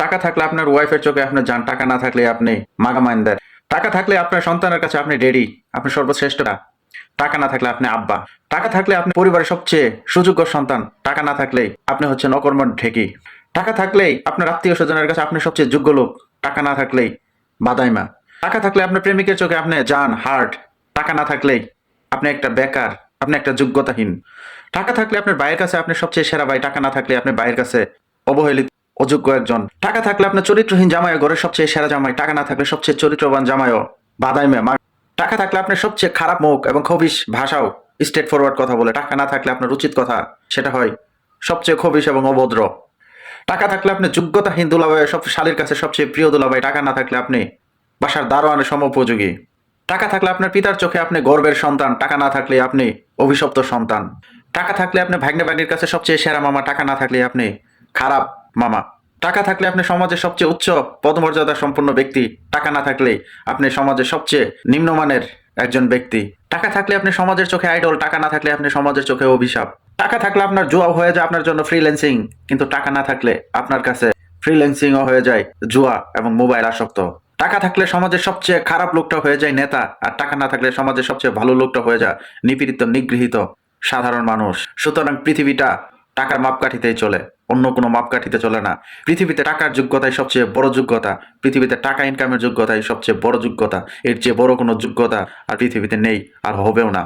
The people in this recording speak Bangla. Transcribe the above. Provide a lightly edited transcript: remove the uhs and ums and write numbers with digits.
টাকা থাকলে আপনার ওয়াইফের চোখে আপনি যান, টাকা না থাকলে আপনি মাগামাইন্দার। টাকা থাকলে আপনার সন্তানের কাছে আপনি ডেডি, আপনি সর্বশ্রেষ্ঠটা। টাকা না থাকলে আপনি আব্বা। টাকা থাকলে আপনি পরিবারের সবচেয়ে সুযোগ্য সন্তান। টাকা না থাকলেই আপনি হচ্ছেন অকর্মণ্য ঢেকি। টাকা থাকলেই আপনার আত্মীয় স্বজনের কাছে আপনি সবচেয়ে যোগ্য লোক। টাকা না থাকলেই বাদাইমা। টাকা থাকলে আপনার প্রেমিকের চোখে আপনি জান, হার্ট। টাকা না থাকলেই আপনি একটা বেকার, আপনি একটা যোগ্যতাহীন। টাকা থাকলে আপনার ভাইয়ের কাছে আপনি সবচেয়ে সেরা ভাই। টাকা না থাকলে আপনি ভাইয়ের কাছে অবহেলিত, অযোগ্য একজন। টাকা থাকলে আপনার চরিত্রহীন জামাইও ঘরের সবচেয়ে সেরা জামাই। টাকা না থাকলে সবচেয়ে চরিত্রবান জামাইও বাদাইমে। টাকা থাকলে আপনার সবচেয়ে খারাপ মুখ এবং খবিশ ভাষাও স্ট্রেট ফরওয়ার্ড কথা বলে। টাকা না থাকলে আপনার উচিত কথা সেটা হয় সবচেয়ে খবিশ এবং অভদ্র। টাকা থাকলে আপনি যোগ্যতাহীন দুলাভাই, সব শালীর কাছে সবচেয়ে প্রিয় দুলাভাই। টাকা না থাকলে আপনি বাসার দারোয়ানের সমোপযোগী। টাকা থাকলে আপনার পিতার চোখে আপনি গর্বের সন্তান। টাকা না থাকলে আপনি অভিশপ্ত সন্তান। টাকা থাকলে আপনি ভাগ্নে ভাগ্নির কাছে সবচেয়ে সেরা মামা। টাকা না থাকলে আপনি খারাপ মামা। টাকা থাকলে আপনি সমাজের সবচেয়ে উচ্চ পদমর্যাদা সম্পন্ন ব্যক্তি। টাকা না থাকলে আপনি সমাজের সবচেয়ে নিম্নমানের একজন ব্যক্তি। টাকা থাকলে আপনি সমাজের চোখে আইডল। টাকা না থাকলে আপনি সমাজের চোখে অভিশাপ। টাকা থাকলে আপনার জুয়া হয়ে যায় আপনার জন্য ফ্রিল্যান্সিং, কিন্তু টাকা না থাকলে আপনার কাছে ফ্রিল্যান্সিংও হয়ে যায় জুয়া এবং মোবাইল আসক্ত। টাকা থাকলে সমাজের সবচেয়ে খারাপ লোকটা হয়ে যায় নেতা, আর টাকা না থাকলে সমাজের সবচেয়ে ভালো লোকটা হয়ে যায় নিপীড়িত, নিগৃহীত সাধারণ মানুষ। সুতরাং পৃথিবীটা টাকার মাপকাঠিতেই চলে, অন্য কোনো মাপকাঠিতে চলে না। পৃথিবীতে টাকার যোগ্যতাই সবচেয়ে বড় যোগ্যতা। পৃথিবীতে টাকা ইনকামের যোগ্যতাই সবচেয়ে বড় যোগ্যতা। এর চেয়ে বড় কোনো যোগ্যতা আর পৃথিবীতে নেই, আর হবেও না।